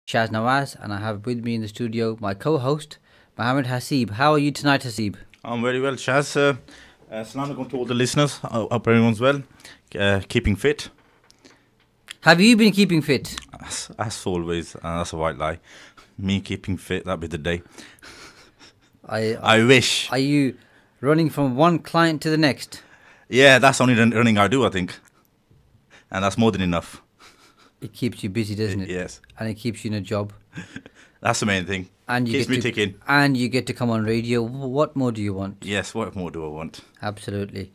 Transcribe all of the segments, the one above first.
Shaz Nawaz, and I have with me in the studio my co-host Mohammed Hasib. How are you tonight, Hasib? I'm very well, Shaz. Assalamu alaikum to all the listeners. Hope everyone's well. Keeping fit, Have you been keeping fit? as always. That's a white lie. Me keeping fit, that'd be the day. I, I wish. are you running from one client to the next? Yeah, that's only the running I do, I think. And that's more than enough. It keeps you busy, doesn't it? Yes. And it keeps you in a job. That's the main thing. And you Keeps get me to, ticking. And you get to come on radio. What more do you want? Yes, what more do I want? Absolutely.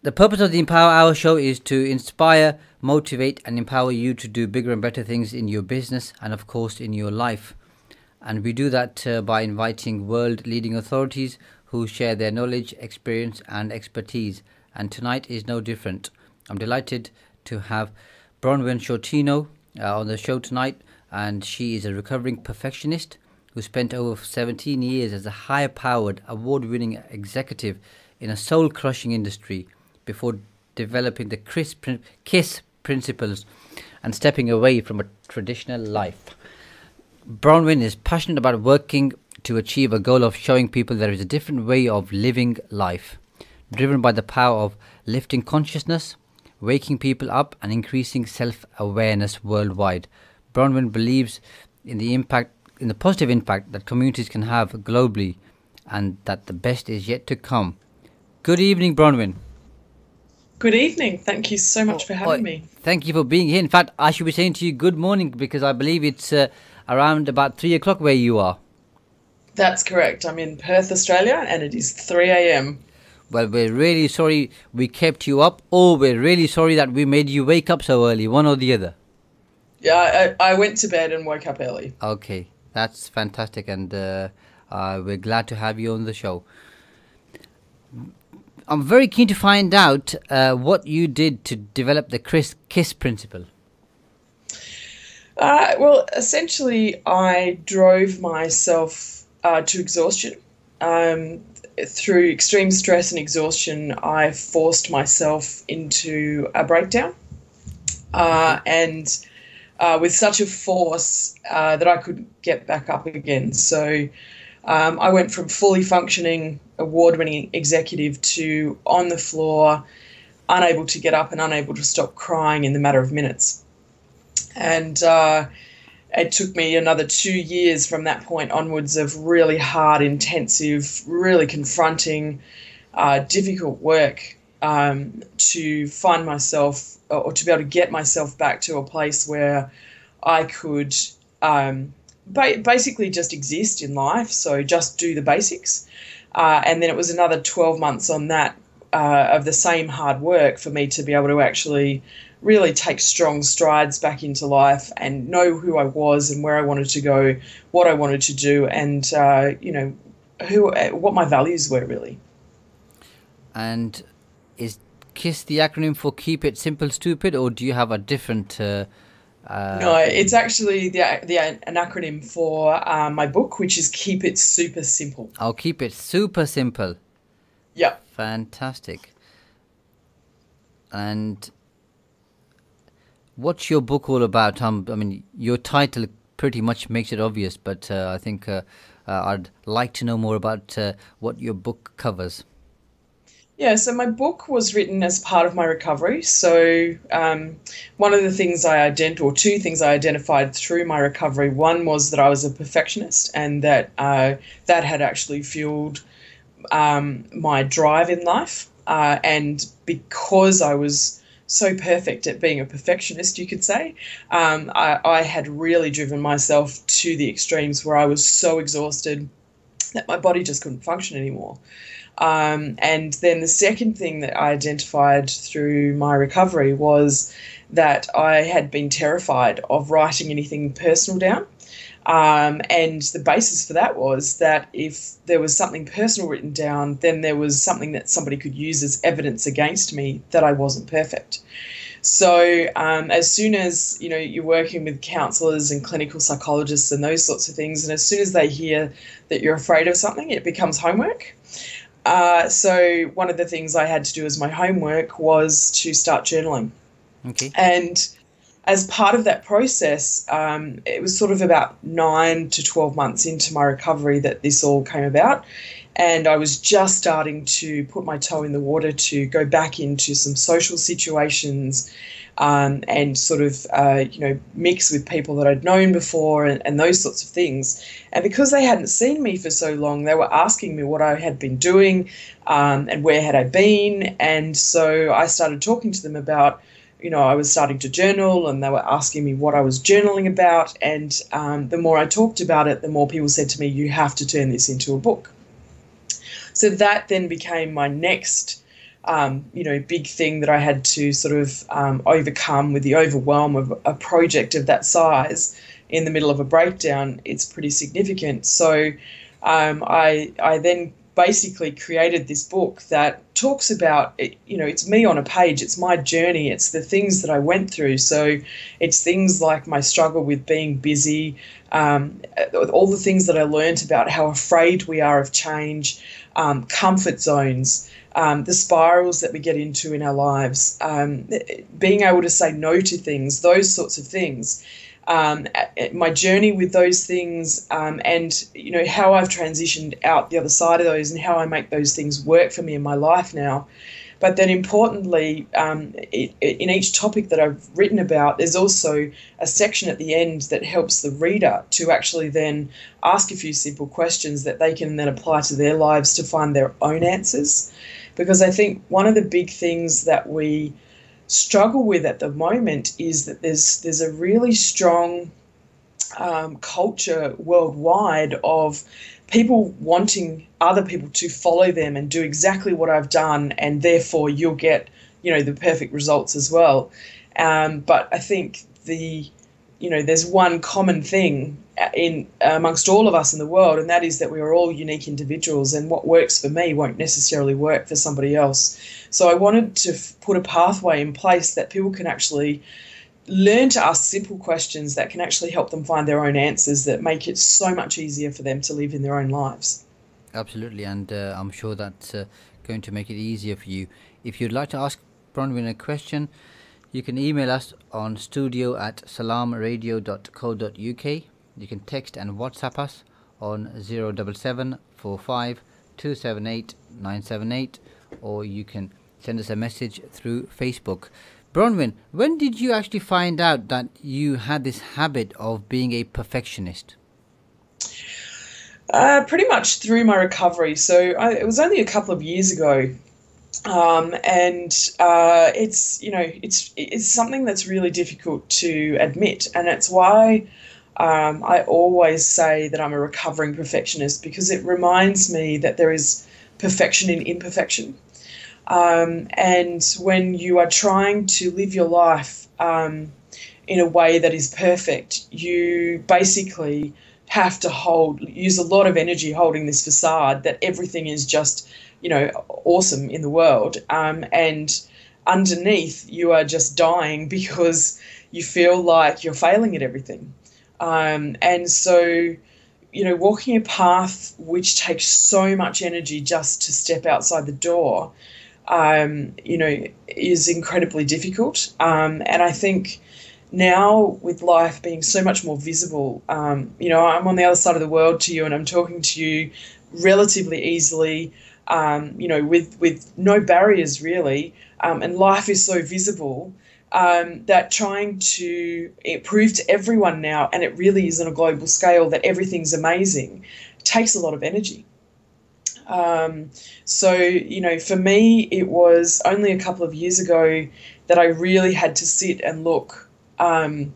The purpose of the Empower Hour show is to inspire, motivate, and empower you to do bigger and better things in your business and, of course, in your life. And we do that by inviting world leading authorities who share their knowledge, experience, and expertise. And tonight is no different. I'm delighted to have Bronwen Sciortino on the show tonight. And she is a recovering perfectionist who spent over 17 years as a high-powered, award-winning executive in a soul-crushing industry before developing the KISS principles and stepping away from a traditional life. Bronwen is passionate about working to achieve a goal of showing people there is a different way of living life, driven by the power of lifting consciousness, waking people up, and increasing self-awareness worldwide. Bronwen believes in the positive impact that communities can have globally, and that the best is yet to come. Good evening, Bronwen. Good evening. Thank you so much for having me. Thank you for being here. In fact, I should be saying to you good morning because I believe it's around about 3 o'clock where you are. That's correct. I'm in Perth, Australia, and it is 3 a.m. Well, we're really sorry we kept you up, or we're really sorry that we made you wake up so early, one or the other. Yeah, I went to bed and woke up early. Okay, that's fantastic, and we're glad to have you on the show. I'm very keen to find out what you did to develop the KISS principle. Well, essentially, I drove myself to exhaustion. Through extreme stress and exhaustion, I forced myself into a breakdown. And with such a force that I couldn't get back up again. So I went from fully functioning, award-winning executive to on the floor, unable to get up and unable to stop crying in the matter of minutes. And it took me another 2 years from that point onwards of really hard, intensive, really confronting, difficult work to find myself or to be able to get myself back to a place where I could basically just exist in life, so just do the basics. And then it was another 12 months on that of the same hard work for me to be able to actually really take strong strides back into life and know who I was and where I wanted to go, what I wanted to do, and what my values were really. And is KISS the acronym for Keep It Simple Stupid, or do you have a different? No, it's actually an acronym for my book, which is Keep It Super Simple. I'll keep it super simple. Yeah. Fantastic. And what's your book all about? I mean, your title pretty much makes it obvious, but I think I'd like to know more about what your book covers. Yeah, so my book was written as part of my recovery. So one of the things two things I identified through my recovery, one was that I was a perfectionist, and that that had actually fueled my drive in life. And because I was so perfect at being a perfectionist, you could say, I had really driven myself to the extremes where I was so exhausted that my body just couldn't function anymore. And then the second thing that I identified through my recovery was that I had been terrified of writing anything personal down. And the basis for that was that if there was something personal written down, then there was something that somebody could use as evidence against me that I wasn't perfect. So as soon as, you're working with counsellors and clinical psychologists and those sorts of things, and as soon as they hear that you're afraid of something, it becomes homework. So one of the things I had to do as my homework was to start journaling. Okay. And as part of that process, it was sort of about 9 to 12 months into my recovery that this all came about. And I was just starting to put my toe in the water to go back into some social situations, and sort of, mix with people that I'd known before, and those sorts of things. And because they hadn't seen me for so long, they were asking me what I had been doing, and where had I been. And so I started talking to them about, I was starting to journal, and they were asking me what I was journaling about. And the more I talked about it, the more people said to me, you have to turn this into a book. So that then became my next, big thing that I had to sort of overcome with the overwhelm of a project of that size in the middle of a breakdown. It's pretty significant. So I then basically created this book that talks about, it's me on a page. It's my journey. It's the things that I went through. So it's things like my struggle with being busy, all the things that I learned about how afraid we are of change, comfort zones, the spirals that we get into in our lives, being able to say no to things, those sorts of things. My journey with those things, and how I've transitioned out the other side of those, and how I make those things work for me in my life now. But then importantly, in each topic that I've written about, there's also a section at the end that helps the reader to actually then ask a few simple questions that they can then apply to their lives to find their own answers. Because I think one of the big things that we struggle with at the moment is that there's a really strong culture worldwide of people wanting other people to follow them and do exactly what I've done, and therefore you'll get, the perfect results as well. But I think there's one common thing in amongst all of us in the world, and that is that we are all unique individuals, and what works for me won't necessarily work for somebody else. So I wanted to put a pathway in place that people can actually learn to ask simple questions that can actually help them find their own answers, that make it so much easier for them to live in their own lives. Absolutely, and I'm sure that's going to make it easier for you. If you'd like to ask Bronwen a question, you can email us on studio@salamradio.co.uk. You can text and WhatsApp us on 077 45 278 978, or you can send us a message through Facebook. Bronwen, when did you actually find out that you had this habit of being a perfectionist? Pretty much through my recovery. So it was only a couple of years ago. It's something that's really difficult to admit, and it's why I always say that I'm a recovering perfectionist, because it reminds me that there is perfection in imperfection. And when you are trying to live your life in a way that is perfect, you basically have to use a lot of energy holding this facade that everything is just, awesome in the world. And underneath, you are just dying because you feel like you're failing at everything. And so, walking a path which takes so much energy just to step outside the door, is incredibly difficult. And I think now, with life being so much more visible, I'm on the other side of the world to you, and I'm talking to you relatively easily, with no barriers really, and life is so visible, that trying to prove to everyone now, and it really is on a global scale, that everything's amazing, takes a lot of energy. So, for me, it was only a couple of years ago that I really had to sit and look, and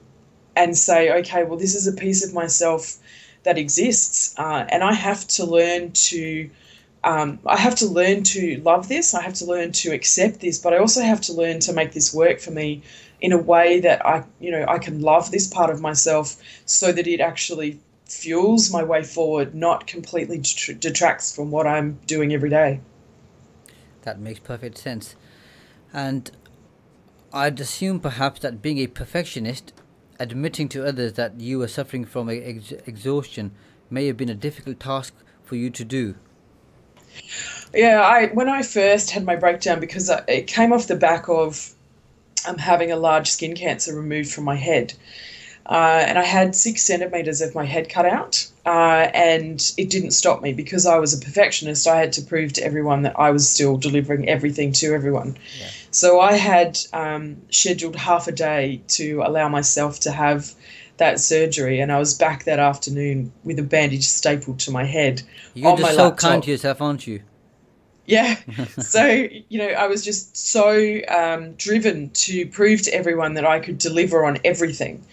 say, okay, well, this is a piece of myself that exists, and I have to learn to love this. I have to learn to accept this, but I also have to learn to make this work for me in a way that I can love this part of myself, so that it actually fuels my way forward, not completely detracts from what I'm doing every day. That makes perfect sense. And I'd assume perhaps that being a perfectionist, admitting to others that you were suffering from exhaustion may have been a difficult task for you to do. Yeah, when I first had my breakdown, because it came off the back of having a large skin cancer removed from my head. And I had 6 centimeters of my head cut out, and it didn't stop me because I was a perfectionist. I had to prove to everyone that I was still delivering everything to everyone. Yeah. So I had scheduled half a day to allow myself to have that surgery, and I was back that afternoon with a bandage stapled to my head You're on my just so laptop. kind to yourself, aren't you? Yeah. So, I was just so driven to prove to everyone that I could deliver on everything.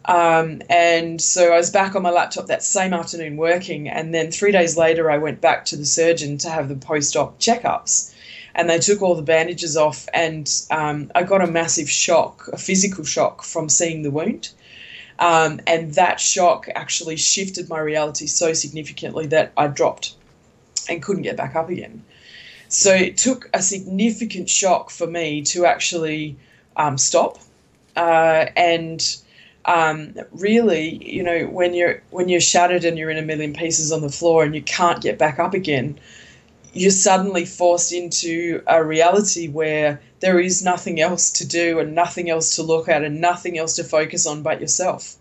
And so I was back on my laptop that same afternoon working, and then 3 days later I went back to the surgeon to have the post-op checkups, and they took all the bandages off, and I got a massive shock, a physical shock from seeing the wound. And that shock actually shifted my reality so significantly that I dropped and couldn't get back up again. So it took a significant shock for me to actually stop. And really, when you're shattered and you're in a million pieces on the floor and you can't get back up again, you're suddenly forced into a reality where there is nothing else to do and nothing else to look at and nothing else to focus on but yourself.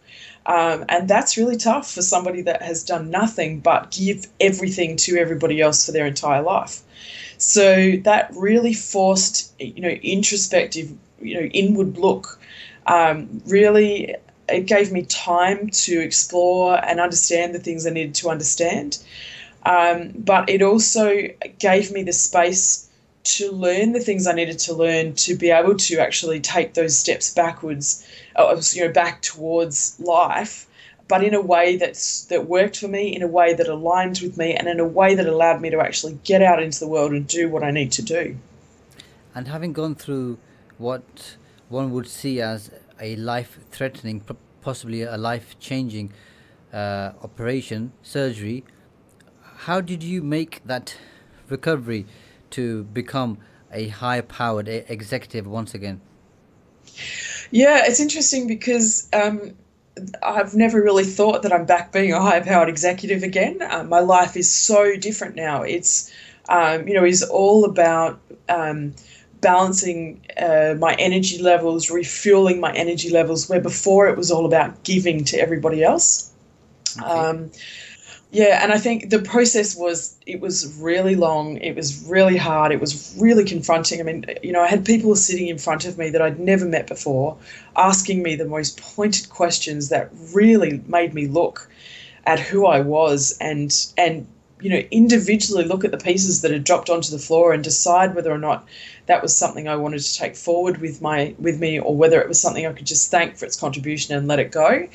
And that's really tough for somebody that has done nothing but give everything to everybody else for their entire life. So that really forced, introspective, inward look. Really, it gave me time to explore and understand the things I needed to understand. But it also gave me the space to learn the things I needed to learn to be able to actually take those steps backwards, back towards life, but in a way that worked for me, in a way that aligned with me, and in a way that allowed me to actually get out into the world and do what I need to do. And having gone through what one would see as a life-threatening, possibly a life-changing operation, surgery, how did you make that recovery to become a high-powered executive once again? Yeah, it's interesting because I've never really thought that I'm back being a high-powered executive again. My life is so different now. It's, is all about balancing my energy levels, refueling my energy levels, where before it was all about giving to everybody else. Okay. Yeah, and I think the process was really long, it was really hard, it was really confronting. I mean, I had people sitting in front of me that I'd never met before, asking me the most pointed questions that really made me look at who I was and individually look at the pieces that had dropped onto the floor and decide whether or not that was something I wanted to take forward with me, or whether it was something I could just thank for its contribution and let it go.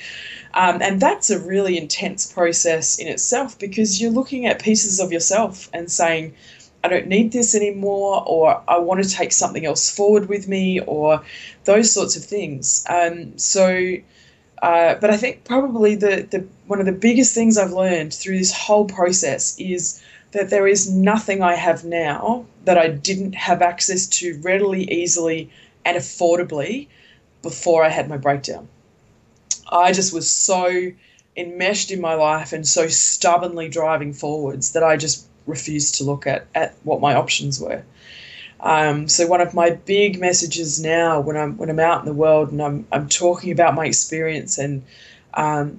And that's a really intense process in itself, because you're looking at pieces of yourself and saying, I don't need this anymore, or I want to take something else forward with me, or those sorts of things. But I think probably the one of the biggest things I've learned through this whole process is that there is nothing I have now that I didn't have access to readily, easily, and affordably before I had my breakdown. I just was so enmeshed in my life and so stubbornly driving forwards that I just refused to look at what my options were. So one of my big messages now when I'm out in the world and I'm talking about my experience, and I'm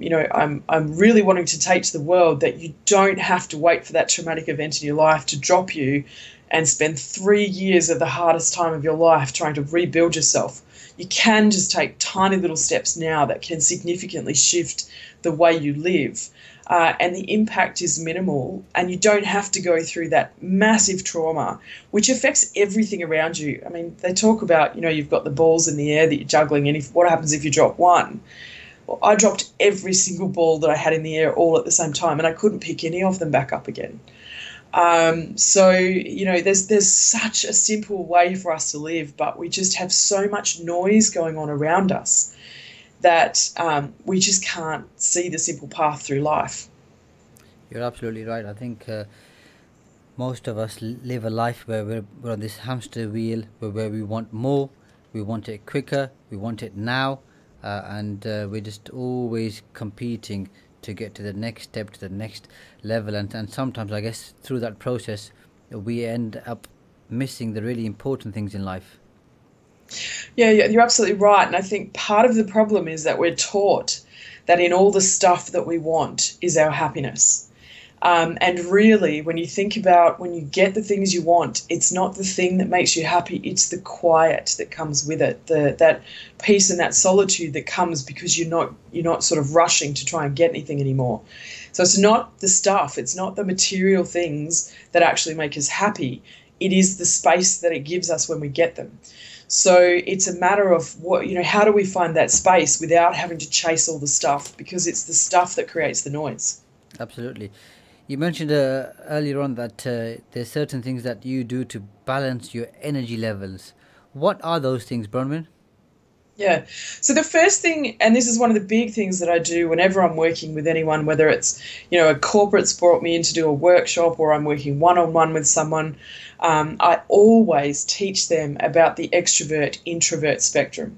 really wanting to take to the world that you don't have to wait for that traumatic event in your life to drop you and spend 3 years of the hardest time of your life trying to rebuild yourself. You can just take tiny little steps now that can significantly shift the way you live. And the impact is minimal, and you don't have to go through that massive trauma, which affects everything around you. I mean, they talk about, you've got the balls in the air that you're juggling, and what happens if you drop one? Well, I dropped every single ball that I had in the air all at the same time, and I couldn't pick any of them back up again. There's such a simple way for us to live, but we just have so much noise going on around us that we just can't see the simple path through life. You're absolutely right. I think most of us live a life where we're on this hamster wheel, where we want more, we want it quicker, we want it now, and we're just always competing to get to the next step, to the next level, and sometimes I guess through that process we end up missing the really important things in life. Yeah, you're absolutely right. And I think part of the problem is that we're taught that in all the stuff that we want is our happiness. And really, when you think about when you get the things you want, it's not the thing that makes you happy, it's the quiet that comes with it, that peace and that solitude that comes because you're not sort of rushing to try and get anything anymore. So it's not the stuff, it's not the material things that actually make us happy. It is the space that it gives us when we get them. So it's a matter of how do we find that space without having to chase all the stuff, because it's the stuff that creates the noise. Absolutely. You mentioned earlier on that there's certain things that you do to balance your energy levels. What are those things, Bronwen? Yeah. So the first thing, and this is one of the big things that I do whenever I'm working with anyone, whether it's, a corporate's brought me in to do a workshop or I'm working one-on-one with someone, I always teach them about the extrovert-introvert spectrum.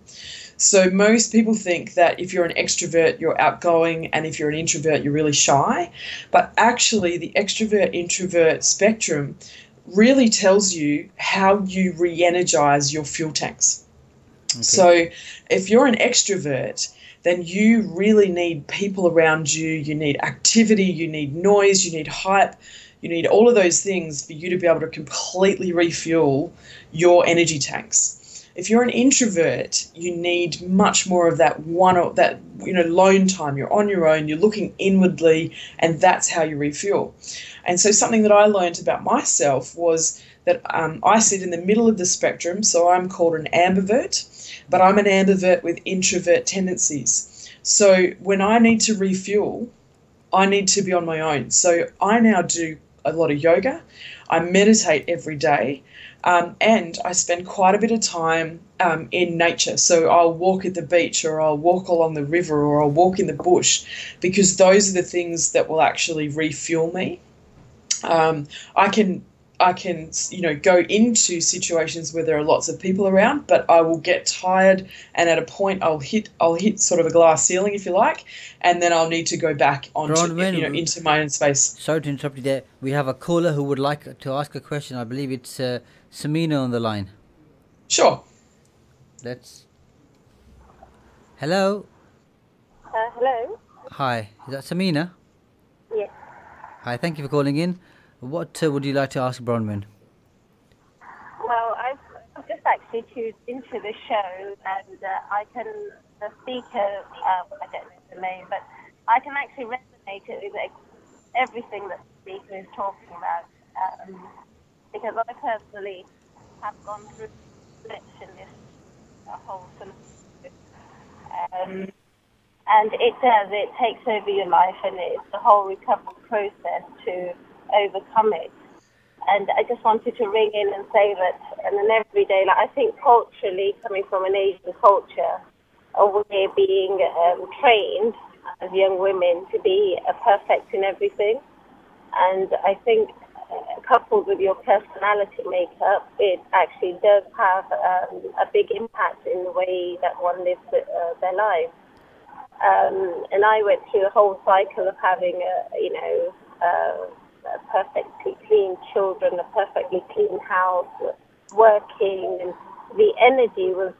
So most people think that if you're an extrovert, you're outgoing, and if you're an introvert, you're really shy. But actually, the extrovert-introvert spectrum really tells you how you re-energize your fuel tanks. Okay. So if you're an extrovert, then you really need people around you, you need activity, you need noise, you need hype, you need all of those things for you to be able to completely refuel your energy tanks. If you're an introvert, you need much more of that lone time. You're on your own, you're looking inwardly, and that's how you refuel. And so something that I learned about myself was that I sit in the middle of the spectrum, so I'm called an ambivert, but I'm an ambivert with introvert tendencies. So when I need to refuel, I need to be on my own. So I now do a lot of yoga. I meditate every day. And I spend quite a bit of time in nature. So I'll walk at the beach, or I'll walk along the river, or I'll walk in the bush, because those are the things that will actually refuel me. I can go into situations where there are lots of people around, but I will get tired, and at a point I'll hit sort of a glass ceiling, if you like, and then I'll need to go back into my own space. Sorry to interrupt you there. We have a caller who would like to ask a question. I believe it's Samina on the line. Sure. Hello. Hello. Hi. Is that Samina? Yes. Hi. Thank you for calling in. What would you like to ask Bronwen? Well, I've just actually tuned into the show, and the speaker, I don't know the name, but I can actually resonate with everything that the speaker is talking about, because I personally have gone through perfectionist whole scenario. And it takes over your life, and it's the whole recovery process to overcome it. And I just wanted to ring in and say that in an everyday life, I think culturally, coming from an Asian culture, we're being trained as young women to be perfect in everything. And I think coupled with your personality makeup, it actually does have a big impact in the way that one lives their life. And I went through the whole cycle of having perfectly clean children, a perfectly clean house, working, and the energy was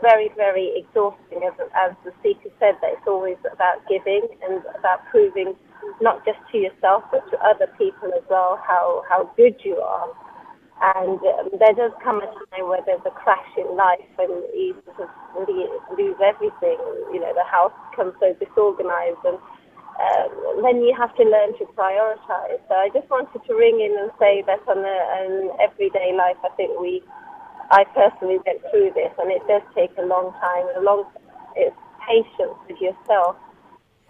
very, very exhausting. As the speaker said, that it's always about giving and about proving not just to yourself but to other people as well how good you are. And there does come a time where there's a crash in life and you sort of lose everything. The house becomes so disorganized, and then you have to learn to prioritize. So I just wanted to ring in and say that on an everyday life, I think I personally went through this, and it does take a long time, it's patience with yourself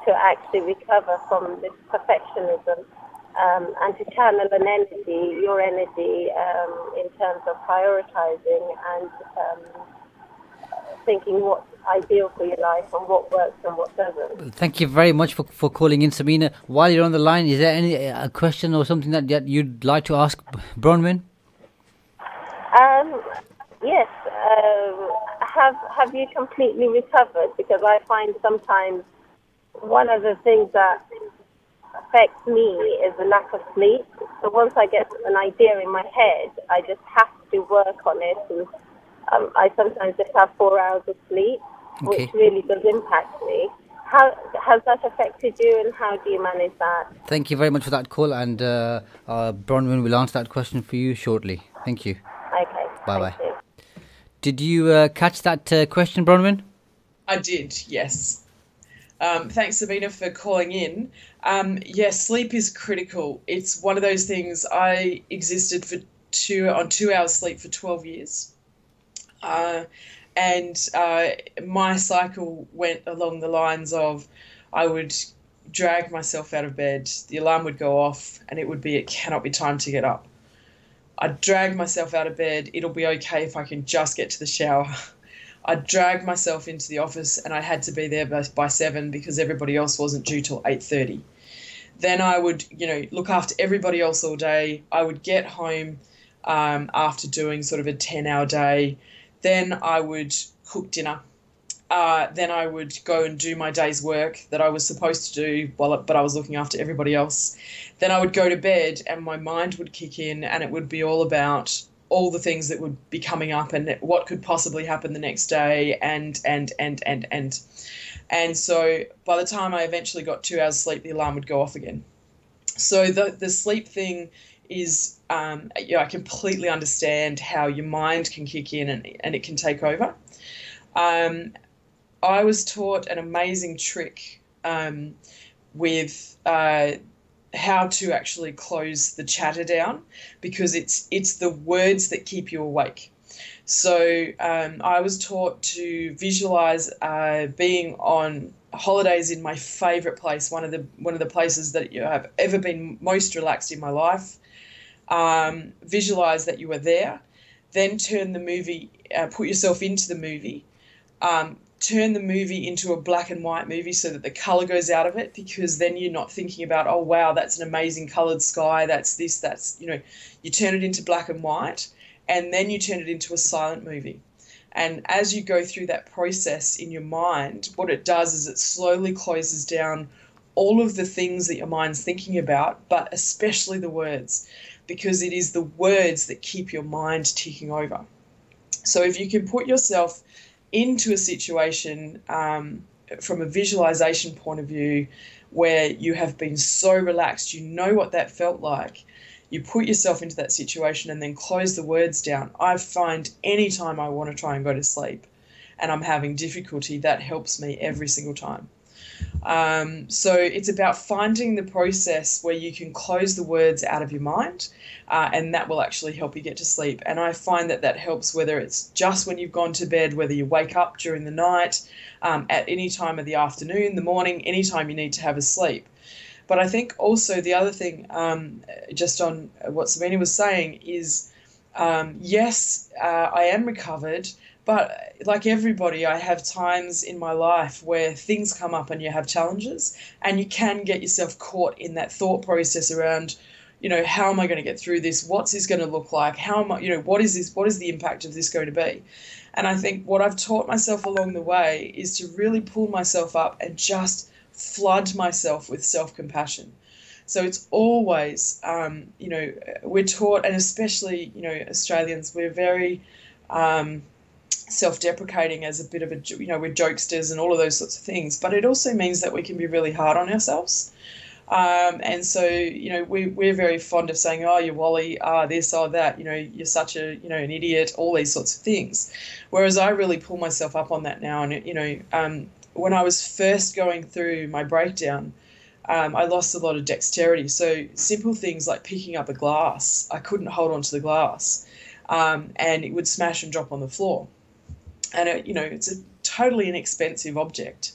to actually recover from this perfectionism, and to channel your energy in terms of prioritizing and thinking what's ideal for your life and what works and what doesn't. Thank you very much for calling in, Samina. While you're on the line, is there a question or something that you'd like to ask Bronwen? Yes. Have you completely recovered? Because I find sometimes one of the things that affects me is the lack of sleep. So once I get an idea in my head, I just have to work on it and I sometimes just have 4 hours of sleep, which Okay. really does impact me. How has that affected you, and how do you manage that? Thank you very much for that call, and Bronwen will answer that question for you shortly. Thank you. Okay, Bye thank bye. you. Did you catch that question, Bronwen? I did, yes. Thanks, Sabina, for calling in. Yes, sleep is critical. It's one of those things. I existed on 2 hours sleep for 12 years. And my cycle went along the lines of I would drag myself out of bed, the alarm would go off, and it cannot be time to get up. I'd drag myself out of bed, it'll be okay if I can just get to the shower. I'd drag myself into the office and I had to be there by 7 because everybody else wasn't due till 8:30. Then I would, look after everybody else all day. I would get home after doing sort of a 10-hour day. Then I would cook dinner. Then I would go and do my day's work that I was supposed to do, but I was looking after everybody else. Then I would go to bed and my mind would kick in and it would be all about all the things that would be coming up and what could possibly happen the next day and so by the time I eventually got 2 hours sleep, the alarm would go off again. So the sleep thing is, I completely understand how your mind can kick in and it can take over. I was taught an amazing trick with how to actually close the chatter down, because it's the words that keep you awake. So I was taught to visualize being on holidays in my favorite place, one of the places that have ever been most relaxed in my life. Visualize that you are there, then turn the movie, put yourself into the movie, turn the movie into a black and white movie so that the color goes out of it, because then you're not thinking about, oh wow, that's an amazing colored sky, you turn it into black and white, and then you turn it into a silent movie. And as you go through that process in your mind, what it does is it slowly closes down all of the things that your mind's thinking about, but especially the words, because it is the words that keep your mind ticking over. So if you can put yourself into a situation from a visualization point of view where you have been so relaxed, you know what that felt like, you put yourself into that situation and then close the words down. I find any time I want to try and go to sleep and I'm having difficulty, that helps me every single time. So it's about finding the process where you can close the words out of your mind, and that will actually help you get to sleep. And I find that helps whether it's just when you've gone to bed, whether you wake up during the night, at any time of the afternoon, the morning, any time you need to have a sleep. But I think also the other thing, just on what Sabina was saying, is yes, I am recovered, but like everybody, I have times in my life where things come up and you have challenges, and you can get yourself caught in that thought process around, how am I going to get through this? What's this going to look like? How am I, what is this? What is the impact of this going to be? And I think what I've taught myself along the way is to really pull myself up and just flood myself with self-compassion. So it's always, we're taught, and especially, Australians, we're very self-deprecating as a bit of we're jokesters and all of those sorts of things. But it also means that we can be really hard on ourselves. And so, we're very fond of saying, oh, you Wally, this, or that, you're such an idiot, all these sorts of things. Whereas I really pull myself up on that now. And, when I was first going through my breakdown, I lost a lot of dexterity. So simple things like picking up a glass, I couldn't hold on to the glass, and it would smash and drop on the floor. And, it's a totally inexpensive object.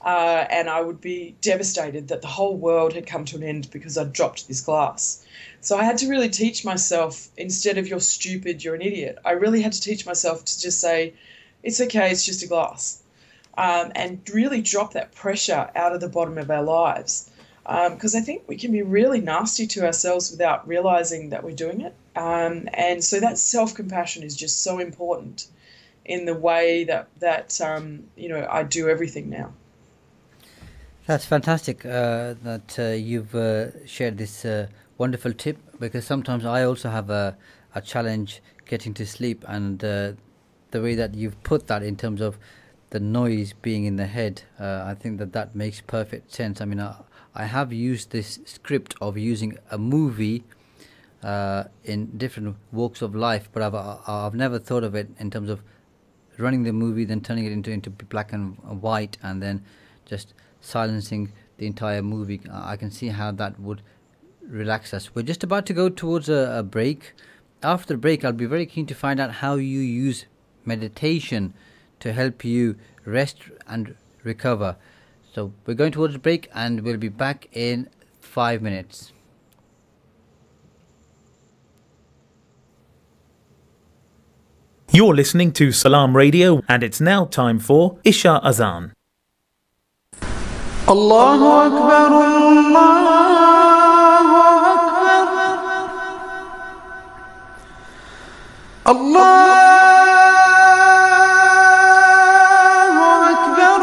And I would be devastated that the whole world had come to an end because I'd dropped this glass. So I had to really teach myself, instead of you're stupid, you're an idiot, I really had to teach myself to just say, it's okay, it's just a glass. And really drop that pressure out of the bottom of our lives. Because I think we can be really nasty to ourselves without realising that we're doing it. And so that self-compassion is just so important in the way that I do everything now. That's fantastic that you've shared this wonderful tip, because sometimes I also have a challenge getting to sleep, and the way that you've put that in terms of the noise being in the head. I think that makes perfect sense. I mean, I have used this script of using a movie in different walks of life, but I've never thought of it in terms of running the movie, then turning it into black and white, and then just silencing the entire movie. I can see how that would relax us. We're just about to go towards a break. After the break, I'll be very keen to find out how you use meditation to help you rest and recover. So we're going towards the break, and we'll be back in 5 minutes. You're listening to Salam Radio, and it's now time for Isha Azan. Allahu Akbar, Allahu Akbar, Allahu Akbar,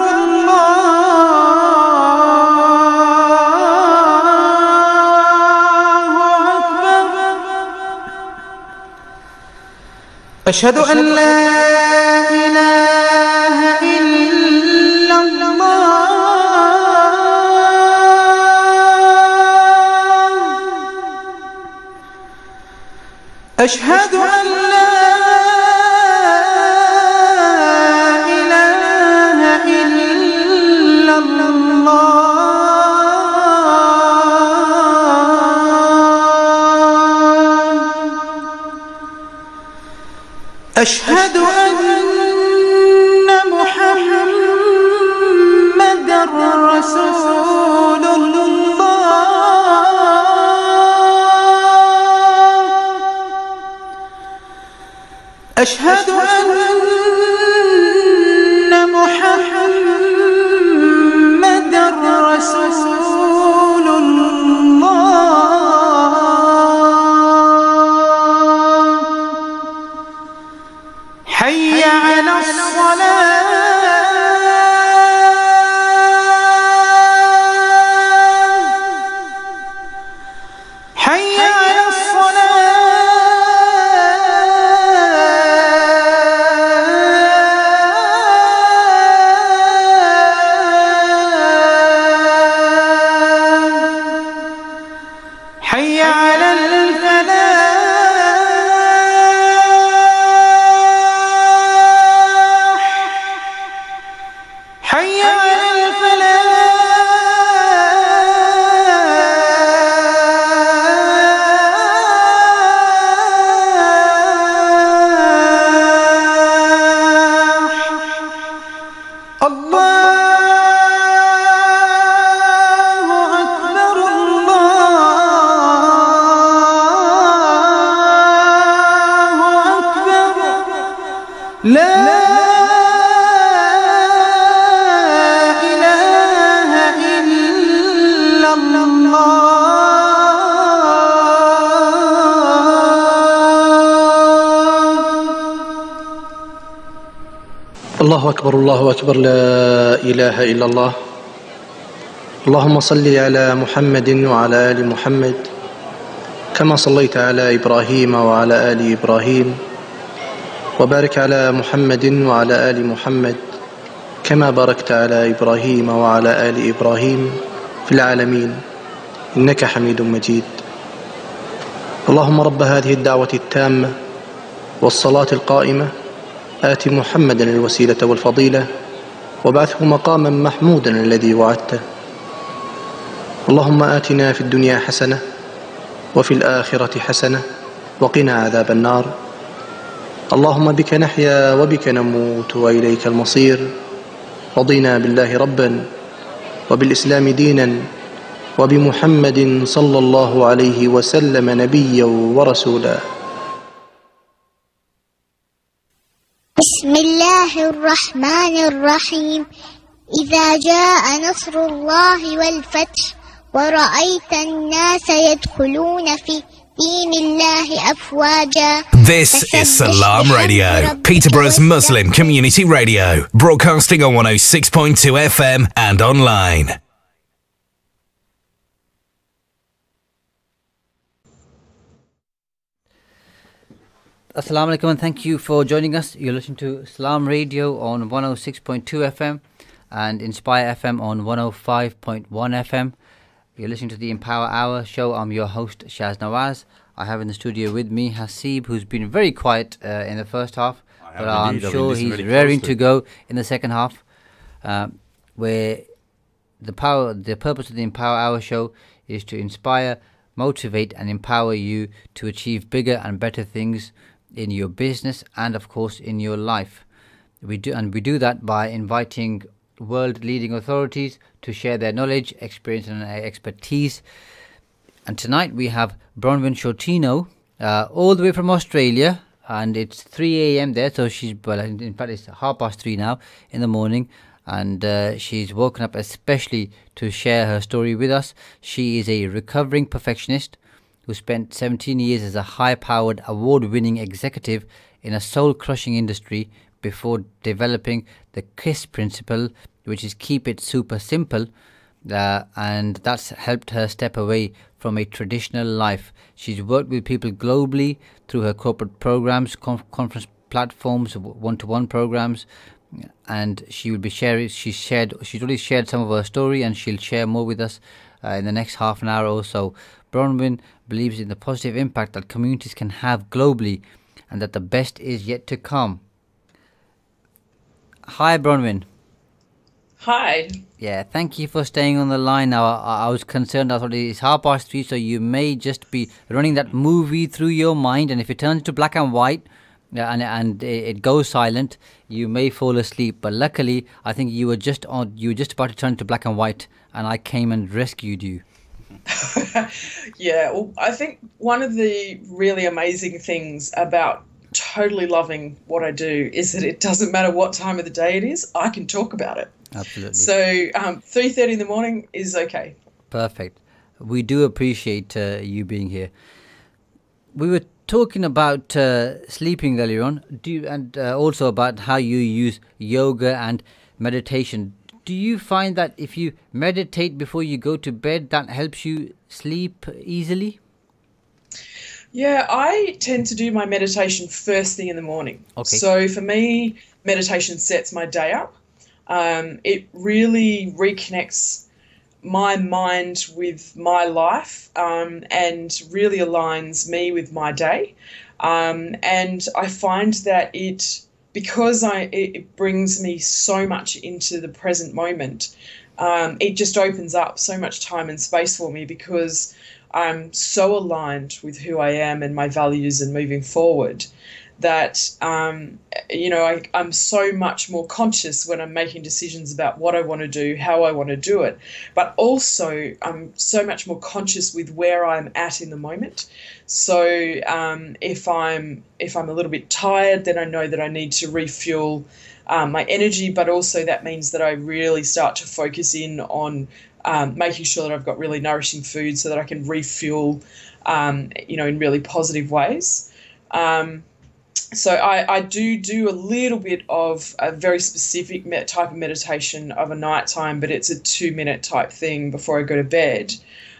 أشهد أن لا إله إلا الله أشهد أن لا إله إلا الله أشهد أن محمدًا رسول الله أشهد أن محمدًا رسول الله حي على الصلاة حي على الصلاة حي على الفلاح حي على الفلاح الله أكبر الله أكبر لا إله إلا الله الله أكبر الله أكبر لا إله إلا الله. اللهم صل على محمد وعلى آل محمد كما صليت على إبراهيم وعلى آل إبراهيم وبارك على محمد وعلى آل محمد كما باركت على إبراهيم وعلى آل إبراهيم في العالمين إنك حميد مجيد. اللهم رب هذه الدعوة التامة والصلاة القائمة آت محمدا الوسيلة والفضيلة وابعثه مقاما محمودا الذي وعدته. اللهم آتنا في الدنيا حسنة وفي الآخرة حسنة وقنا عذاب النار. اللهم بك نحيا وبك نموت وإليك المصير. رضينا بالله ربا وبالإسلام دينا وبمحمد صلى الله عليه وسلم نبيا ورسولا. بسم الله الرحمن الرحيم. إذا جاء نصر الله والفتح ورأيت الناس يدخلون في دين الله أفواجا. This is Salam Radio, Peterborough's Muslim community radio, broadcasting on 106.2 FM and online. Assalamu alaikum and thank you for joining us. You're listening to Salam Radio on 106.2 FM and Inspire FM on 105.1 FM. You're listening to the Empower Hour show. I'm your host, Shaz Nawaz. I have in the studio with me Hasib, who's been very quiet in the first half, but I'm sure he's raring to go in the second half, where the purpose of the Empower Hour show is to inspire, motivate and empower you to achieve bigger and better things in your business and of course in your life. We do that by inviting world leading authorities to share their knowledge, experience and expertise. And tonight we have Bronwen Sciortino, all the way from Australia, and it's 3 a.m. there, so in fact it's 3:30 now in the morning, and she's woken up especially to share her story with us. She is a recovering perfectionist who spent 17 years as a high-powered, award-winning executive in a soul-crushing industry before developing the KISS principle, which is keep it super simple, and that's helped her step away from a traditional life. She's worked with people globally through her corporate programs, conference platforms, one-to-one programs, and she will be sharing. She's already shared some of her story, and she'll share more with us in the next half an hour or so. Bronwen believes in the positive impact that communities can have globally, and that the best is yet to come. Hi, Bronwen. Hi. Yeah, thank you for staying on the line. Now, I was concerned. I thought it's 3:30, so you may just be running that movie through your mind, and if it turns to black and white, and it goes silent, you may fall asleep. But luckily, I think you were just about to turn to black and white, and I came and rescued you. Yeah, well, I think one of the really amazing things about totally loving what I do is that it doesn't matter what time of the day it is, I can talk about it. Absolutely. So 3:30 in the morning is okay. Perfect. We do appreciate you being here. We were talking about sleeping earlier on, and also about how you use yoga and meditation. Do you find that if you meditate before you go to bed, that helps you sleep easily? Yeah, I tend to do my meditation first thing in the morning. Okay. So for me, meditation sets my day up. It really reconnects my mind with my life, and really aligns me with my day. And I find that it brings me so much into the present moment. It just opens up so much time and space for me because I'm so aligned with who I am and my values and moving forward that, I'm so much more conscious when I'm making decisions about what I want to do, how I want to do it. But also I'm so much more conscious with where I'm at in the moment. So if I'm a little bit tired, then I know that I need to refuel my energy, but also that means that I really start to focus in on making sure that I've got really nourishing food so that I can refuel, in really positive ways. So I do a little bit of a very specific type of meditation of a nighttime, but it's a 2-minute type thing before I go to bed.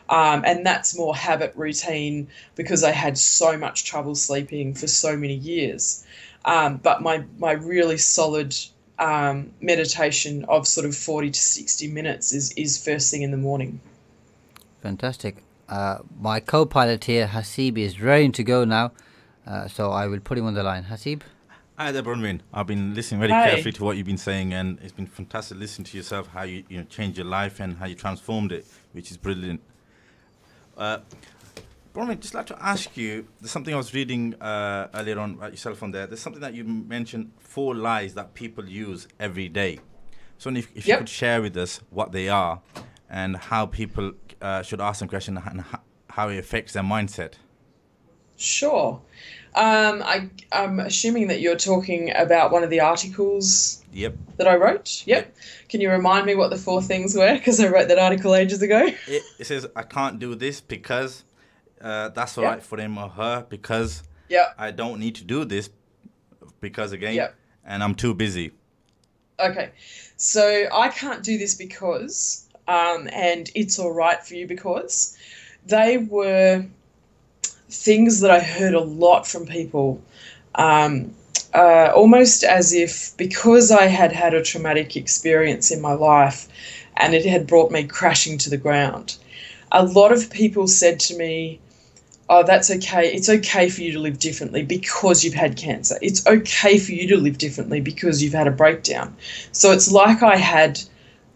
And that's more habit routine because I had so much trouble sleeping for so many years. But my really solid meditation of sort of 40 to 60 minutes is first thing in the morning. Fantastic. My co-pilot here, Hasib, is ready to go now. So I will put him on the line. Hasib? Hi there, Bronwen. I've been listening very carefully to what you've been saying, and it's been fantastic listening to yourself, how you changed your life and how you transformed it, which is brilliant. Bronwen, just like to ask you, there's something I was reading earlier on about yourself on there. There's something that you mentioned, 4 lies that people use every day. So if you could share with us what they are and how people should ask them questions and how it affects their mindset. Sure. I'm assuming that you're talking about one of the articles that I wrote. Yep. Can you remind me what the 4 things were? Because I wrote that article ages ago. It says, I can't do this because that's all right for him or her, because I don't need to do this because, again, and I'm too busy. Okay. So I can't do this because, and it's all right for you because, they were things that I heard a lot from people almost as if, because I had had a traumatic experience in my life and it had brought me crashing to the ground, a lot of people said to me, oh, that's okay. It's okay for you to live differently because you've had cancer. It's okay for you to live differently because you've had a breakdown. So it's like I had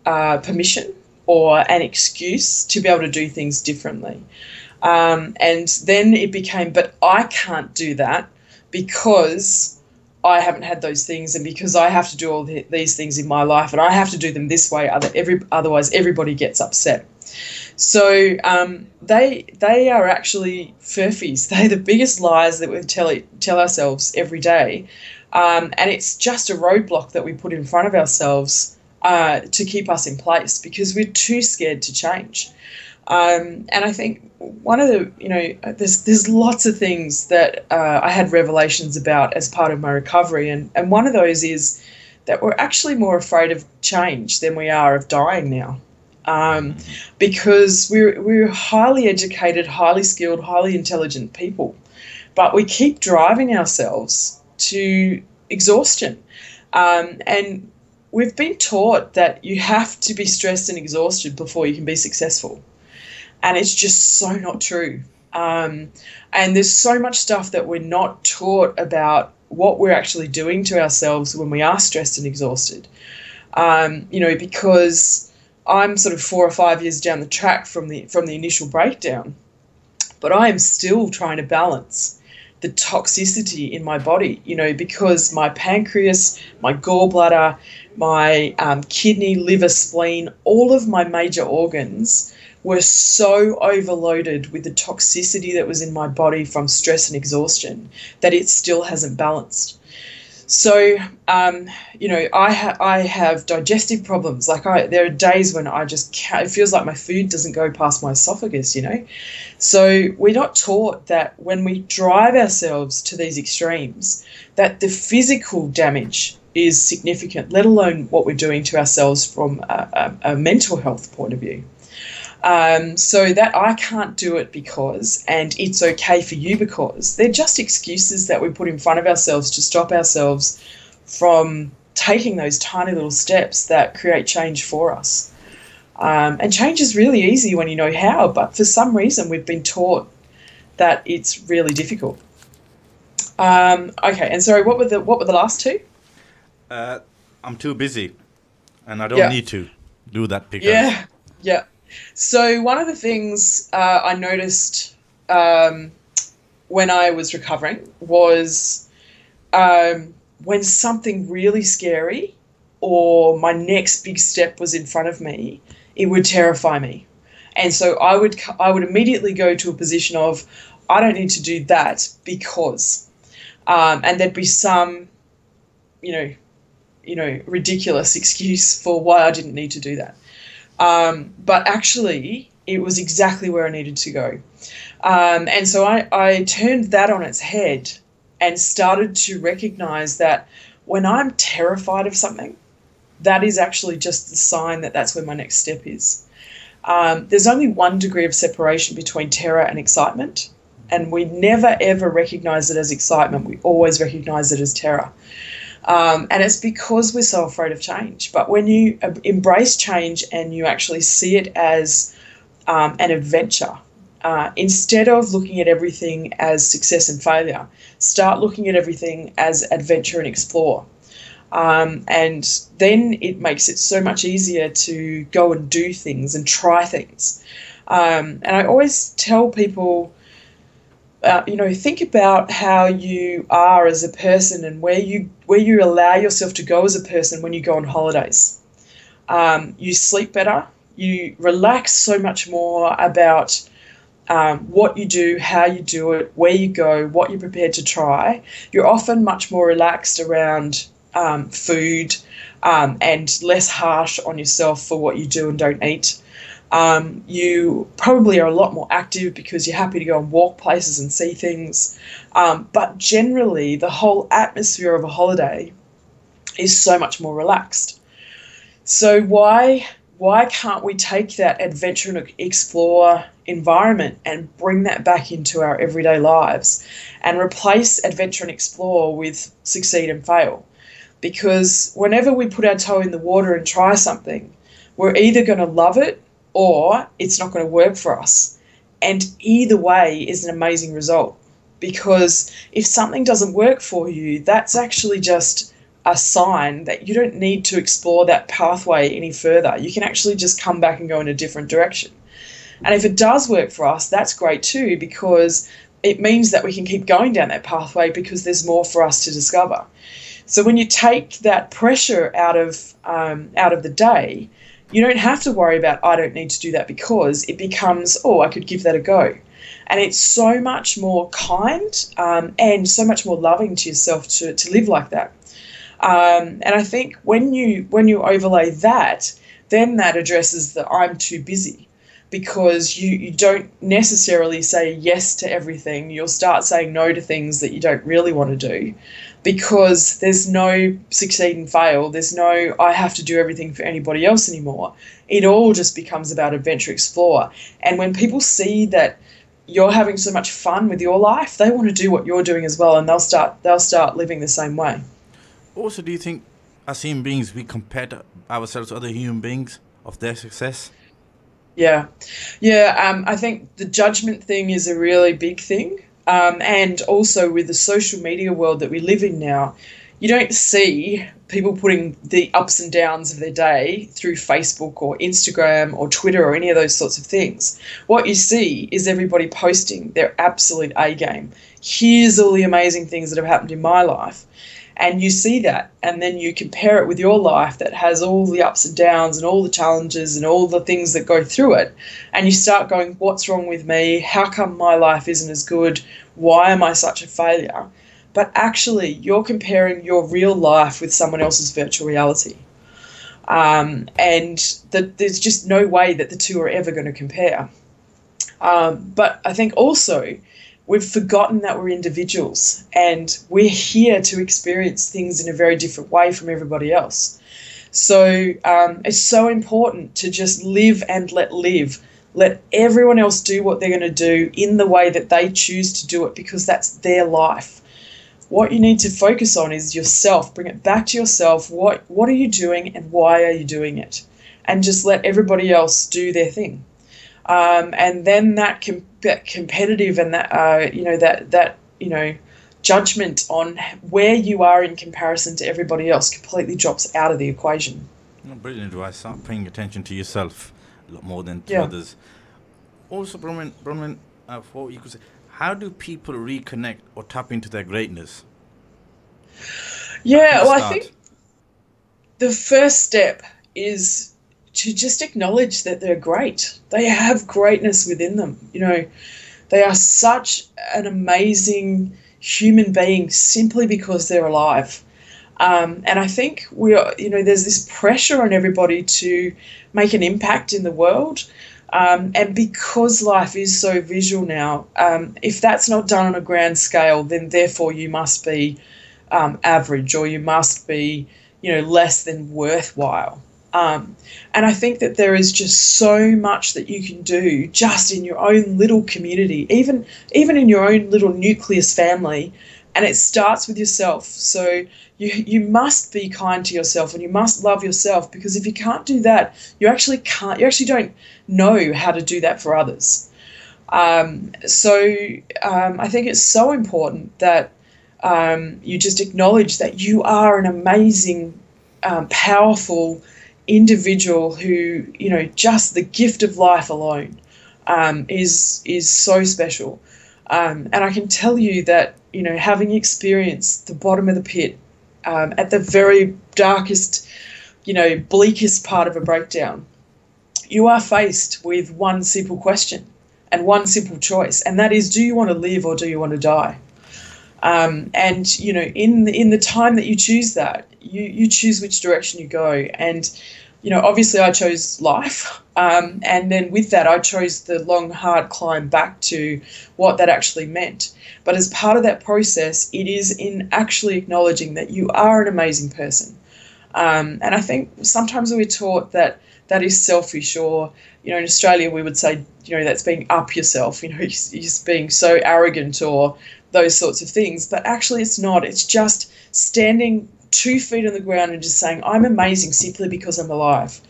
permission or an excuse to be able to do things differently. And then it became, but I can't do that because I haven't had those things and because I have to do all these things in my life and I have to do them this way, otherwise everybody gets upset. So they are actually furphies. They're the biggest lies that we tell ourselves every day. And it's just a roadblock that we put in front of ourselves to keep us in place because we're too scared to change. And I think one of the, there's lots of things that I had revelations about as part of my recovery. And one of those is that we're actually more afraid of change than we are of dying now. Because we're highly educated, highly skilled, highly intelligent people, but we keep driving ourselves to exhaustion. And we've been taught that you have to be stressed and exhausted before you can be successful. And it's just so not true. And there's so much stuff that we're not taught about what we're actually doing to ourselves when we are stressed and exhausted. Because I'm sort of 4 or 5 years down the track from the initial breakdown, but I am still trying to balance the toxicity in my body, because my pancreas, my gallbladder, my kidney, liver, spleen, all of my major organs were so overloaded with the toxicity that was in my body from stress and exhaustion that it still hasn't balanced. So, I have digestive problems. There are days when I just can't, it feels like my food doesn't go past my esophagus, So we're not taught that when we drive ourselves to these extremes, that the physical damage is significant, let alone what we're doing to ourselves from a mental health point of view. So that I can't do it because, and it's okay for you because, they're just excuses that we put in front of ourselves to stop ourselves from taking those tiny little steps that create change for us. And change is really easy when you know how, but for some reason we've been taught that it's really difficult. Okay, and sorry, what were the last two? I'm too busy, and I don't need to do that because... Yeah. So one of the things I noticed when I was recovering was when something really scary or my next big step was in front of me, it would terrify me. And so I would immediately go to a position of, I don't need to do that because, and there'd be some, ridiculous excuse for why I didn't need to do that. But actually, it was exactly where I needed to go. And so I turned that on its head and started to recognize that when I'm terrified of something, that is actually just the sign that that's where my next step is. There's only 1 degree of separation between terror and excitement, and we never, ever recognize it as excitement. We always recognize it as terror. And it's because we're so afraid of change. But when you embrace change and you actually see it as an adventure, instead of looking at everything as success and failure, start looking at everything as adventure and explore. And then it makes it so much easier to go and do things and try things. And I always tell people, think about how you are as a person and where you allow yourself to go as a person when you go on holidays. You sleep better. You relax so much more about what you do, how you do it, where you go, what you're prepared to try. You're often much more relaxed around food and less harsh on yourself for what you do and don't eat. You probably are a lot more active because you're happy to go and walk places and see things. But generally, the whole atmosphere of a holiday is so much more relaxed. So why why can't we take that adventure and explore environment and bring that back into our everyday lives and replace adventure and explore with succeed and fail? Because whenever we put our toe in the water and try something, we're either going to love it or it's not going to work for us. And either way is an amazing result, because if something doesn't work for you, that's actually just a sign that you don't need to explore that pathway any further. You can actually just come back and go in a different direction. And if it does work for us, that's great too, because it means that we can keep going down that pathway because there's more for us to discover. So when you take that pressure out of the day, you don't have to worry about, I don't need to do that, because it becomes, oh, I could give that a go. And it's so much more kind and so much more loving to yourself to live like that. And I think when you overlay that, then that addresses the I'm too busy, because you don't necessarily say yes to everything. You'll start saying no to things that you don't really want to do, because there's no succeed and fail. There's no I have to do everything for anybody else anymore. It all just becomes about adventure explore. And when people see that you're having so much fun with your life, they want to do what you're doing as well, and they'll start living the same way. Also, do you think as human beings we compare ourselves to other human beings of their success? Yeah. I think the judgment thing is a really big thing. And also with the social media world that we live in now, you don't see people putting the ups and downs of their day through Facebook or Instagram or Twitter or any of those sorts of things. What you see is everybody posting their absolute A game. Here's all the amazing things that have happened in my life. And you see that, and then you compare it with your life that has all the ups and downs and all the challenges and all the things that go through it. And you start going, what's wrong with me? How come my life isn't as good? Why am I such a failure? But actually, you're comparing your real life with someone else's virtual reality. And there's just no way that the two are ever going to compare. But I think also we've forgotten that we're individuals and we're here to experience things in a very different way from everybody else. So it's so important to just live and let live. Let everyone else do what they're going to do in the way that they choose to do it, because that's their life. What you need to focus on is yourself. Bring it back to yourself. What are you doing and why are you doing it? And just let everybody else do their thing. And then that competitive and that judgment on where you are in comparison to everybody else completely drops out of the equation. Brilliant advice. Start paying attention to yourself a lot more than to others. Also, Bronwen, for what you could say, how do people reconnect or tap into their greatness? Yeah, well, I think the first step is to just acknowledge that they're great. They have greatness within them. They are such an amazing human being simply because they're alive. And I think there's this pressure on everybody to make an impact in the world. And because life is so visual now, if that's not done on a grand scale, then therefore you must be average, or you must be, less than worthwhile. And I think that there is just so much that you can do just in your own little community, even in your own little nucleus family, and it starts with yourself. So you must be kind to yourself and you must love yourself, because if you can't do that, you actually don't know how to do that for others. So I think it's so important that you just acknowledge that you are an amazing, powerful individual who, just the gift of life alone is so special. And I can tell you that, having experienced the bottom of the pit at the very darkest, bleakest part of a breakdown, you are faced with one simple question and one simple choice, and that is, do you want to live or do you want to die? And, in the time that you choose that, you choose which direction you go. And, obviously I chose life. And then with that, I chose the long, hard climb back to what that actually meant. But as part of that process, it is in actually acknowledging that you are an amazing person. And I think sometimes we're taught that that is selfish, or, in Australia we would say, that's being up yourself, you're just being so arrogant, or those sorts of things. But actually it's not. It's just standing 2 feet on the ground and just saying, I'm amazing simply because I'm alive.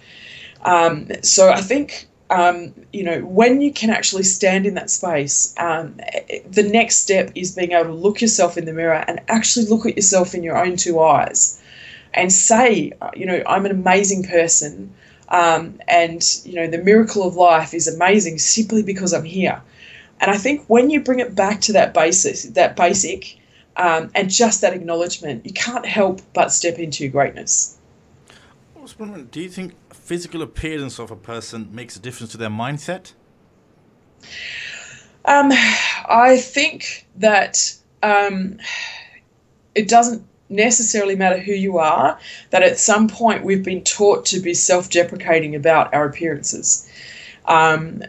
So I think, when you can actually stand in that space, the next step is being able to look yourself in the mirror and actually look at yourself in your own 2 eyes and say, I'm an amazing person. And, the miracle of life is amazing simply because I'm here. And I think when you bring it back to that basic, and just that acknowledgement, you can't help but step into your greatness. Do you think physical appearance of a person makes a difference to their mindset? I think that it doesn't necessarily matter who you are, that at some point we've been taught to be self-deprecating about our appearances.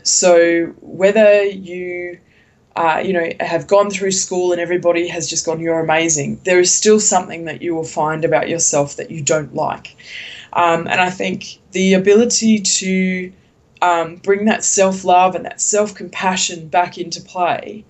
So whether you have gone through school and everybody has just gone, you're amazing, there is still something that you will find about yourself that you don't like. And I think the ability to bring that self-love and that self-compassion back into play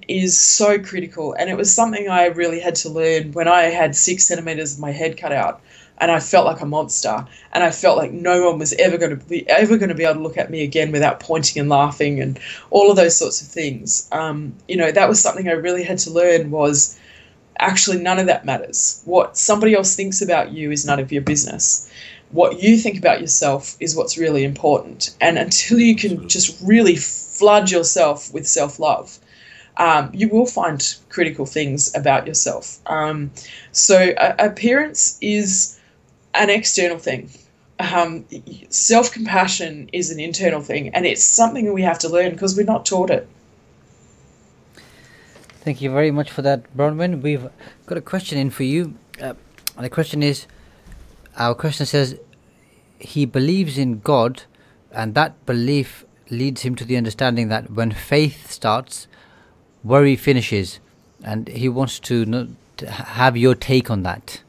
is so critical. And it was something I really had to learn when I had 6 centimetres of my head cut out, and I felt like a monster, and I felt like no one was ever going to be able to look at me again without pointing and laughing and all of those sorts of things. That was something I really had to learn, was actually none of that matters. What somebody else thinks about you is none of your business. What you think about yourself is what's really important. And until you can just really flood yourself with self-love, you will find critical things about yourself. So appearance is an external thing. Self-compassion is an internal thing, and it's something we have to learn because we're not taught it. Thank you very much for that, Bronwen. We've got a question in for you. And the question is, our question says, he believes in God, and that belief leads him to the understanding that when faith starts, worry finishes. And he wants to have your take on that.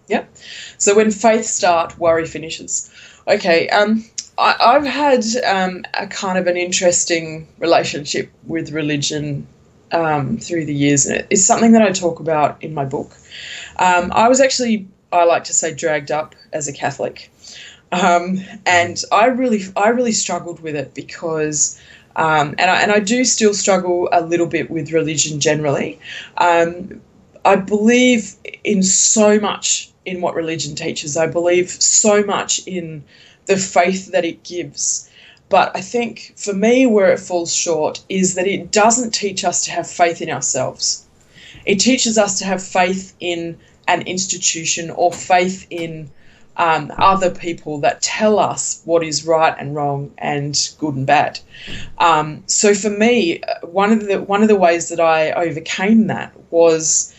Yep. So when faith starts, worry finishes. Okay. I've had a kind of an interesting relationship with religion through the years, and it's something that I talk about in my book. I was actually, I like to say, dragged up as a Catholic, and I really struggled with it because, and I do still struggle a little bit with religion generally. I believe in so much in what religion teaches. I believe so much in the faith that it gives. But I think for me where it falls short is that it doesn't teach us to have faith in ourselves. It teaches us to have faith in an institution or faith in other people that tell us what is right and wrong and good and bad. So for me, one of the ways that I overcame that was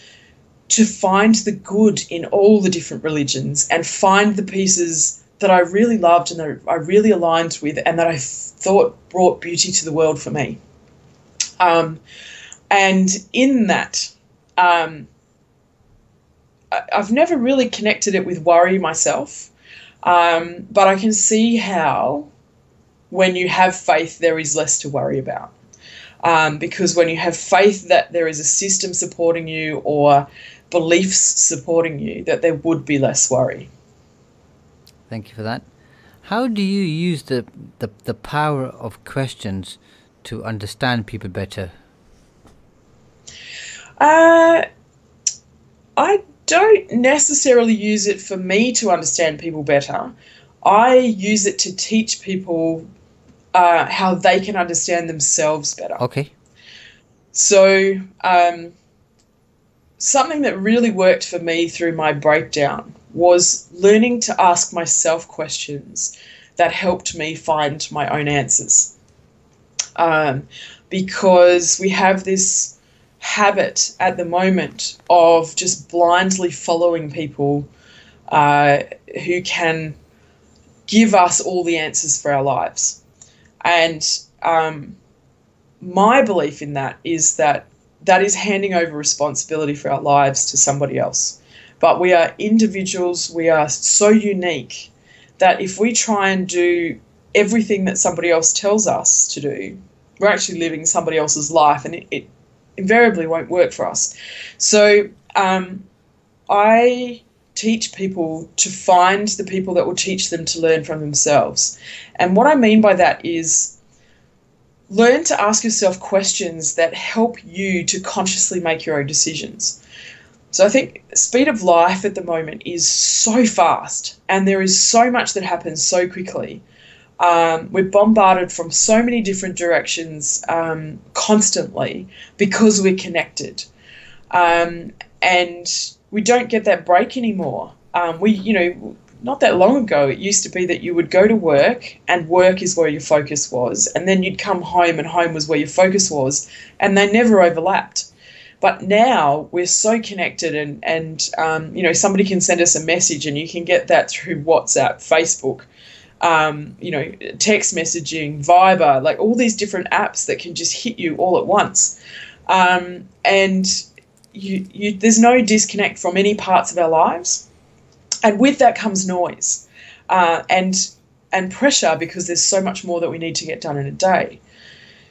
to find the good in all the different religions and find the pieces that I really loved and that I really aligned with and that I thought brought beauty to the world for me. And in that, I've never really connected it with worry myself, but I can see how when you have faith there is less to worry about. Because when you have faith that there is a system supporting you or beliefs supporting you, that there would be less worry. Thank you for that. How do you use the power of questions to understand people better? I don't necessarily use it for me to understand people better. I use it to teach people how they can understand themselves better. Okay. So something that really worked for me through my breakdown was learning to ask myself questions that helped me find my own answers. Because we have this habit at the moment of just blindly following people who can give us all the answers for our lives. And my belief in that is that is handing over responsibility for our lives to somebody else. But we are individuals, we are so unique that if we try and do everything that somebody else tells us to do, we're actually living somebody else's life, and it invariably won't work for us. So I teach people to find the people that will teach them to learn from themselves. And what I mean by that is learn to ask yourself questions that help you to consciously make your own decisions. So I think the speed of life at the moment is so fast, and there is so much that happens so quickly. We're bombarded from so many different directions constantly because we're connected. And we don't get that break anymore. Not that long ago, it used to be that you would go to work, and work is where your focus was, and then you'd come home, and home was where your focus was, and they never overlapped. But now we're so connected, and somebody can send us a message, and you can get that through WhatsApp, Facebook, text messaging, Viber, like all these different apps that can just hit you all at once. And there's no disconnect from any parts of our lives. And with that comes noise and pressure, because there's so much more that we need to get done in a day.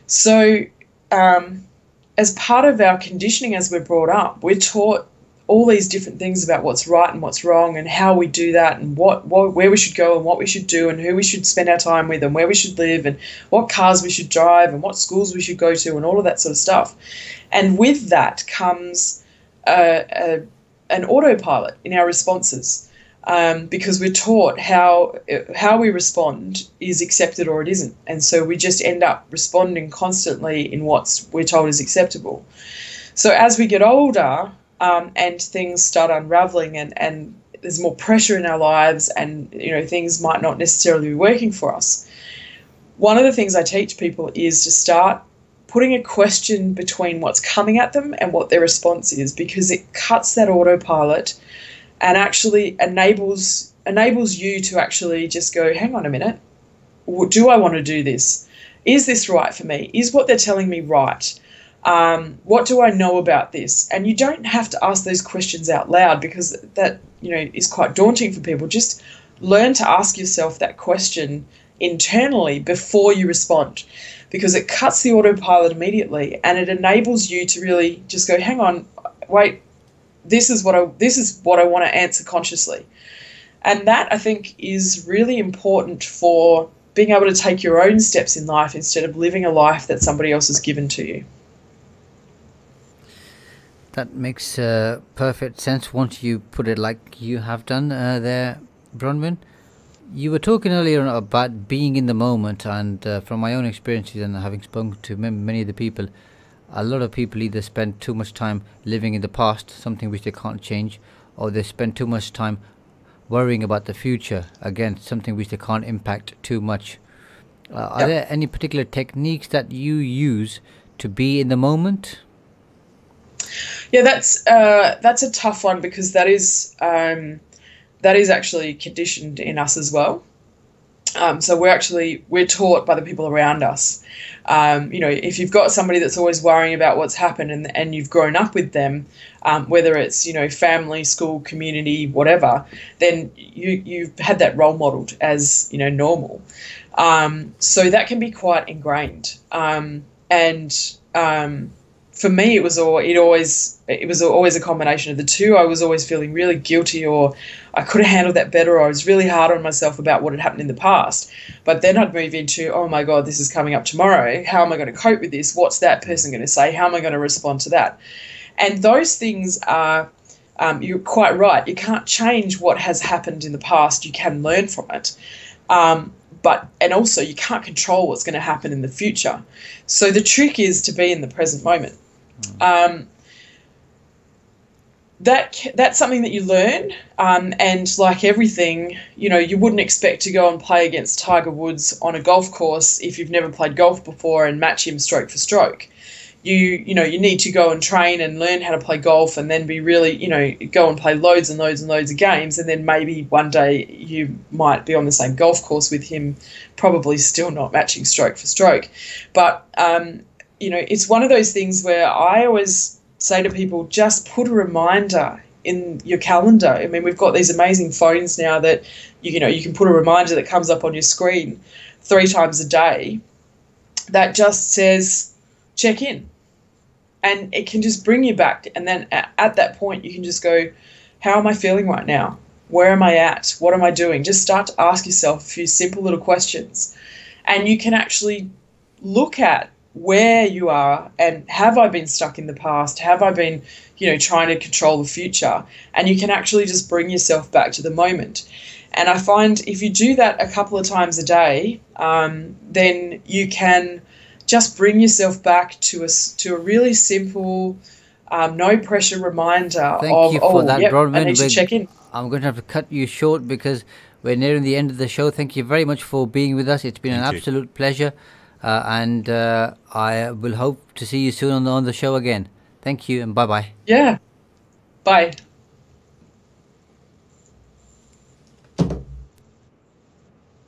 So as part of our conditioning as we're brought up, we're taught all these different things about what's right and what's wrong, and how we do that, and where we should go and what we should do, and who we should spend our time with, and where we should live, and what cars we should drive, and what schools we should go to, and all of that sort of stuff. And with that comes an autopilot in our responses. Because we're taught how we respond is accepted or it isn't. And so we just end up responding constantly in what we're told is acceptable. So as we get older and things start unraveling and there's more pressure in our lives, and things might not necessarily be working for us, one of the things I teach people is to start putting a question between what's coming at them and what their response is, because it cuts that autopilot and actually enables you to actually just go, hang on a minute, do I want to do this? Is this right for me? Is what they're telling me right? What do I know about this? And you don't have to ask those questions out loud, because that is quite daunting for people. Just learn to ask yourself that question internally before you respond, because it cuts the autopilot immediately, and it enables you to really just go, hang on, wait, this is what I want to answer consciously. And that, I think, is really important for being able to take your own steps in life instead of living a life that somebody else has given to you. That makes perfect sense once you put it like you have done there, Bronwen. You were talking earlier on about being in the moment, and from my own experiences and having spoken to many of the people, a lot of people either spend too much time living in the past, something which they can't change, or they spend too much time worrying about the future, again, something which they can't impact too much. Are there any particular techniques that you use to be in the moment? Yeah, that's a tough one, because that is actually conditioned in us as well. So we're taught by the people around us. If you've got somebody that's always worrying about what's happened and you've grown up with them, whether it's, family, school, community, whatever, then you've had that role modeled as, normal. So that can be quite ingrained. For me, it was always a combination of the two. I was always feeling really guilty, or I could have handled that better, or I was really hard on myself about what had happened in the past. But then I'd move into, oh my God, this is coming up tomorrow. How am I going to cope with this? What's that person going to say? How am I going to respond to that? And those things are, you're quite right. You can't change what has happened in the past. You can learn from it. And also you can't control what's going to happen in the future. So the trick is to be in the present moment. That's something that you learn, and like everything, you wouldn't expect to go and play against Tiger Woods on a golf course if you've never played golf before and match him stroke for stroke. You need to go and train and learn how to play golf, and then be really, go and play loads and loads and loads of games, and then maybe one day you might be on the same golf course with him, probably still not matching stroke for stroke. But it's one of those things where I always say to people, just put a reminder in your calendar. I mean, we've got these amazing phones now that you can put a reminder that comes up on your screen 3 times a day that just says check in, and it can just bring you back. And then at that point, you can just go, how am I feeling right now? Where am I at? What am I doing? Just start to ask yourself a few simple little questions, and you can actually look at where you are and have I been stuck in the past? Have I been, trying to control the future? And you can actually just bring yourself back to the moment. And I find if you do that a couple of times a day, then you can just bring yourself back to a really simple, no pressure reminder Thank you for that, Bronwen. I need to check in. I'm going to have to cut you short because we're nearing the end of the show. Thank you very much for being with us. It's been an absolute pleasure. And I will hope to see you soon on the show again. Thank you and bye-bye. Yeah. Bye.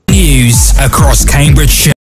News across Cambridgeshire.